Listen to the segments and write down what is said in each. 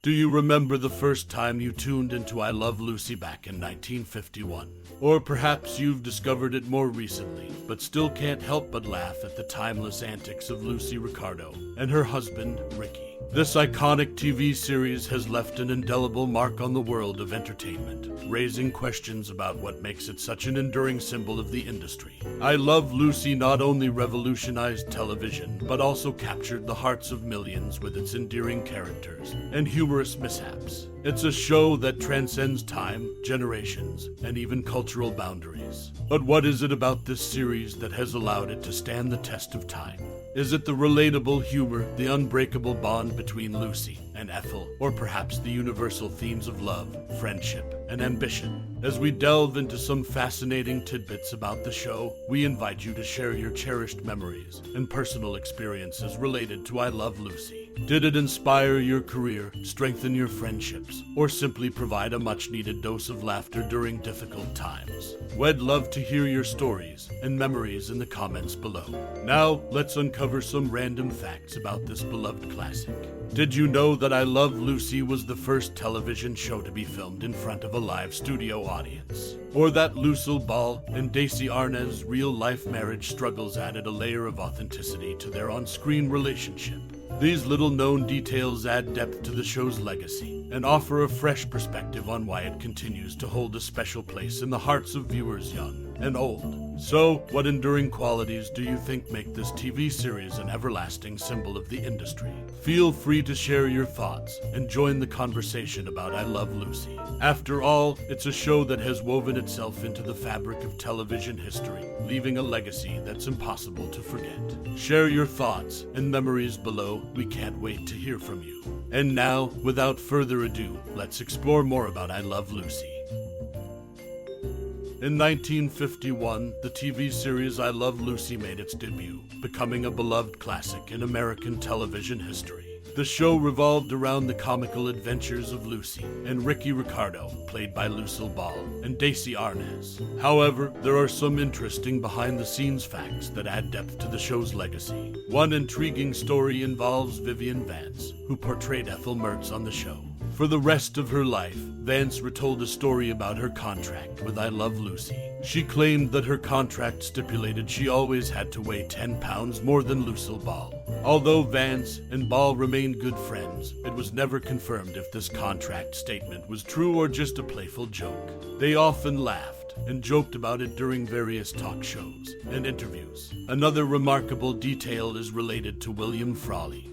Do you remember the first time you tuned into I Love Lucy back in 1951? Or perhaps you've discovered it more recently, but still can't help but laugh at the timeless antics of Lucy Ricardo and her husband, Ricky. This iconic TV series has left an indelible mark on the world of entertainment, raising questions about what makes it such an enduring symbol of the industry. I Love Lucy not only revolutionized television, but also captured the hearts of millions with its endearing characters and humorous mishaps. It's a show that transcends time, generations, and even cultural boundaries. But what is it about this series that has allowed it to stand the test of time? Is it the relatable humor, the unbreakable bond between Lucy and Ethel, or perhaps the universal themes of love, friendship, and ambition? As we delve into some fascinating tidbits about the show, we invite you to share your cherished memories and personal experiences related to I Love Lucy. Did it inspire your career, strengthen your friendships, or simply provide a much-needed dose of laughter during difficult times? We'd love to hear your stories and memories in the comments below. Now, let's uncover some random facts about this beloved classic. Did you know that I Love Lucy was the first television show to be filmed in front of a live studio audience? Or that Lucille Ball and Desi Arnaz's real-life marriage struggles added a layer of authenticity to their on-screen relationship? These little-known details add depth to the show's legacy and offer a fresh perspective on why it continues to hold a special place in the hearts of viewers young and old. So, what enduring qualities do you think make this TV series an everlasting symbol of the industry? Feel free to share your thoughts and join the conversation about I Love Lucy. After all, it's a show that has woven itself into the fabric of television history, leaving a legacy that's impossible to forget. Share your thoughts and memories below. We can't wait to hear from you. And now, without further ado, let's explore more about I Love Lucy. In 1951, the TV series I Love Lucy made its debut, becoming a beloved classic in American television history. The show revolved around the comical adventures of Lucy and Ricky Ricardo, played by Lucille Ball, and Desi Arnaz. However, there are some interesting behind-the-scenes facts that add depth to the show's legacy. One intriguing story involves Vivian Vance, who portrayed Ethel Mertz on the show. For the rest of her life, Vance retold a story about her contract with I Love Lucy. She claimed that her contract stipulated she always had to weigh 10 pounds more than Lucille Ball. Although Vance and Ball remained good friends, it was never confirmed if this contract statement was true or just a playful joke. They often laughed and joked about it during various talk shows and interviews. Another remarkable detail is related to William Frawley,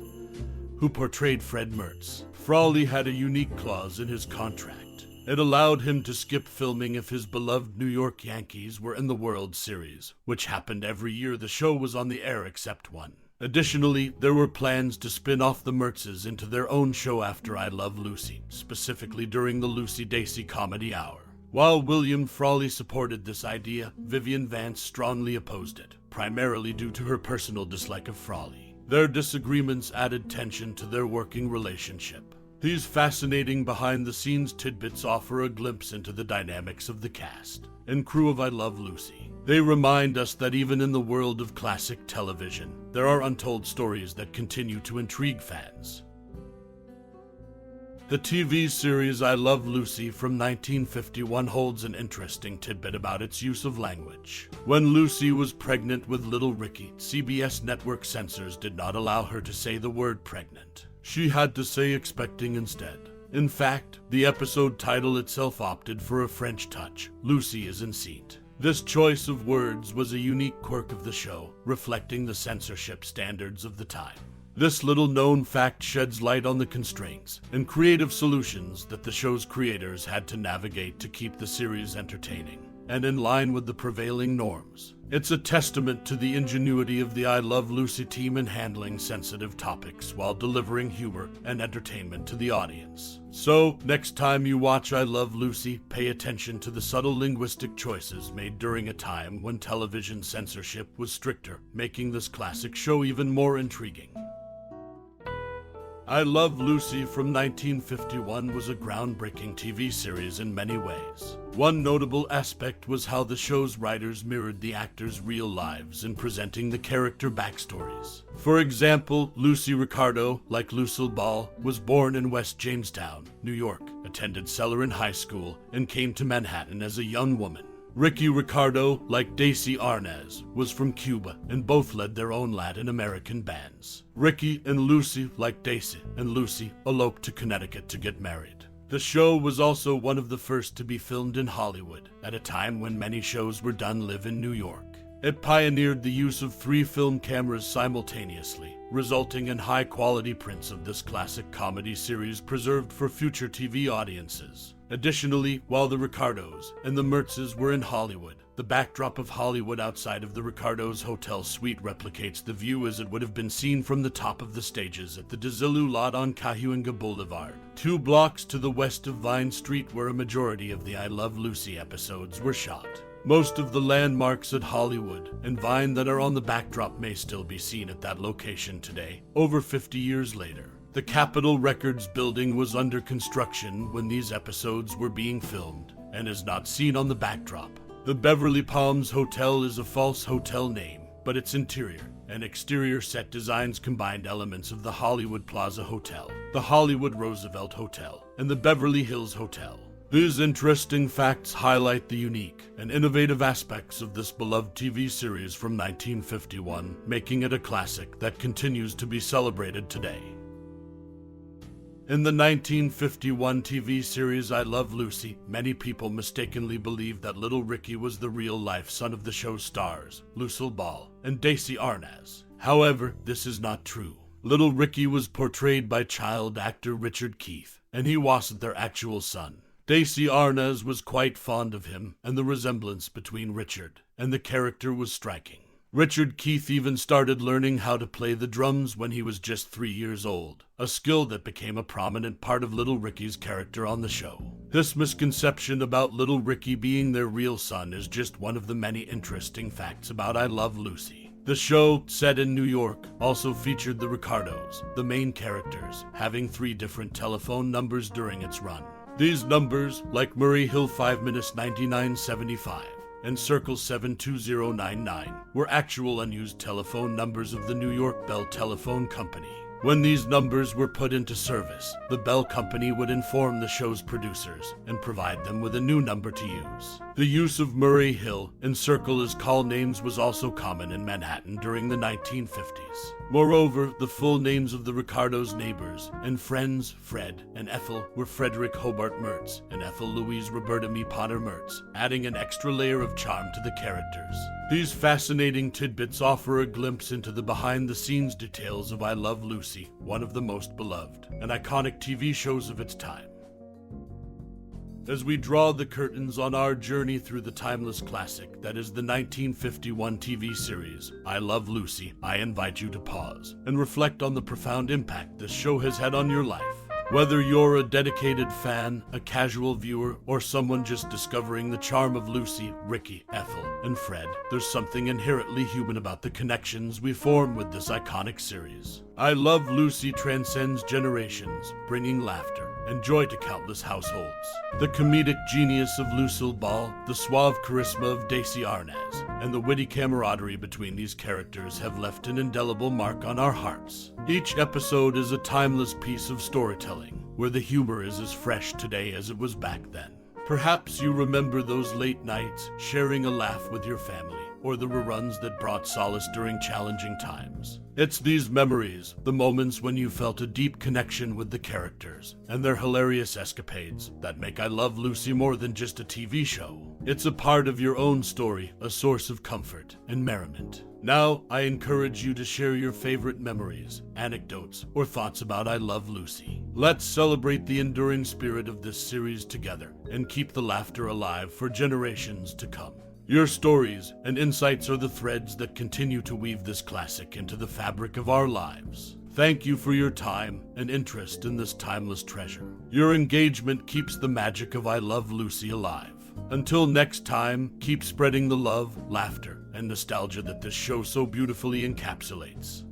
who portrayed Fred Mertz. Frawley had a unique clause in his contract. It allowed him to skip filming if his beloved New York Yankees were in the World Series, which happened every year the show was on the air except one. Additionally, there were plans to spin off the Mertzes into their own show after I Love Lucy, specifically during the Lucy-Desi comedy hour. While William Frawley supported this idea, Vivian Vance strongly opposed it, primarily due to her personal dislike of Frawley. Their disagreements added tension to their working relationship. These fascinating behind-the-scenes tidbits offer a glimpse into the dynamics of the cast and crew of I Love Lucy. They remind us that even in the world of classic television, there are untold stories that continue to intrigue fans. The TV series I Love Lucy from 1951 holds an interesting tidbit about its use of language. When Lucy was pregnant with little Ricky, CBS network censors did not allow her to say the word pregnant. She had to say expecting instead. In fact, the episode title itself opted for a French touch, Lucy is enceinte. This choice of words was a unique quirk of the show, reflecting the censorship standards of the time. This little-known fact sheds light on the constraints and creative solutions that the show's creators had to navigate to keep the series entertaining and in line with the prevailing norms. It's a testament to the ingenuity of the I Love Lucy team in handling sensitive topics while delivering humor and entertainment to the audience. So, next time you watch I Love Lucy, pay attention to the subtle linguistic choices made during a time when television censorship was stricter, making this classic show even more intriguing. I Love Lucy from 1951 was a groundbreaking TV series in many ways. One notable aspect was how the show's writers mirrored the actors' real lives in presenting the character backstories. For example, Lucy Ricardo, like Lucille Ball, was born in West Jamestown, New York, attended Sellerin High School, and came to Manhattan as a young woman. Ricky Ricardo, like Desi Arnaz, was from Cuba, and both led their own Latin American bands. Ricky and Lucy, like Desi and Lucy, eloped to Connecticut to get married. The show was also one of the first to be filmed in Hollywood, at a time when many shows were done live in New York. It pioneered the use of 3 film cameras simultaneously, resulting in high-quality prints of this classic comedy series preserved for future TV audiences. Additionally, while the Ricardos and the Mertzes were in Hollywood, the backdrop of Hollywood outside of the Ricardos' hotel suite replicates the view as it would have been seen from the top of the stages at the Desilu lot on Cahuenga Boulevard, 2 blocks to the west of Vine Street, where a majority of the I Love Lucy episodes were shot. Most of the landmarks at Hollywood and Vine that are on the backdrop may still be seen at that location today, over 50 years later. The Capitol Records building was under construction when these episodes were being filmed, and is not seen on the backdrop. The Beverly Palms Hotel is a false hotel name, but its interior and exterior set designs combined elements of the Hollywood Plaza Hotel, the Hollywood Roosevelt Hotel, and the Beverly Hills Hotel. These interesting facts highlight the unique and innovative aspects of this beloved TV series from 1951, making it a classic that continues to be celebrated today. In the 1951 TV series I Love Lucy, many people mistakenly believed that little Ricky was the real-life son of the show's stars, Lucille Ball and Desi Arnaz. However, this is not true. Little Ricky was portrayed by child actor Richard Keith, and he wasn't their actual son. Desi Arnaz was quite fond of him, and the resemblance between Richard and the character was striking. Richard Keith even started learning how to play the drums when he was just 3 years old, a skill that became a prominent part of Little Ricky's character on the show. This misconception about Little Ricky being their real son is just one of the many interesting facts about I Love Lucy. The show, set in New York, also featured the Ricardos, the main characters, having 3 different telephone numbers during its run. These numbers, like Murray Hill 5-9975, and Circle 72099, were actual unused telephone numbers of the New York Bell Telephone Company. When these numbers were put into service, the Bell Company would inform the show's producers and provide them with a new number to use. The use of Murray Hill and Circle as call names was also common in Manhattan during the 1950s. Moreover, the full names of the Ricardos' neighbors and friends, Fred and Ethel, were Frederick Hobart Mertz and Ethel Louise Roberta Me Potter Mertz, adding an extra layer of charm to the characters. These fascinating tidbits offer a glimpse into the behind-the-scenes details of I Love Lucy, one of the most beloved and iconic TV shows of its time. As we draw the curtains on our journey through the timeless classic that is the 1951 TV series, I Love Lucy, I invite you to pause and reflect on the profound impact this show has had on your life. Whether you're a dedicated fan, a casual viewer, or someone just discovering the charm of Lucy, Ricky, Ethel, and Fred, there's something inherently human about the connections we form with this iconic series. I Love Lucy transcends generations, bringing laughter and joy to countless households. The comedic genius of Lucille Ball, the suave charisma of Desi Arnaz, and the witty camaraderie between these characters have left an indelible mark on our hearts. Each episode is a timeless piece of storytelling, where the humor is as fresh today as it was back then. Perhaps you remember those late nights, sharing a laugh with your family, or the reruns that brought solace during challenging times. It's these memories, the moments when you felt a deep connection with the characters and their hilarious escapades, that make I Love Lucy more than just a TV show. It's a part of your own story, a source of comfort and merriment. Now, I encourage you to share your favorite memories, anecdotes, or thoughts about I Love Lucy. Let's celebrate the enduring spirit of this series together and keep the laughter alive for generations to come. Your stories and insights are the threads that continue to weave this classic into the fabric of our lives. Thank you for your time and interest in this timeless treasure. Your engagement keeps the magic of I Love Lucy alive. Until next time, keep spreading the love, laughter, and nostalgia that this show so beautifully encapsulates.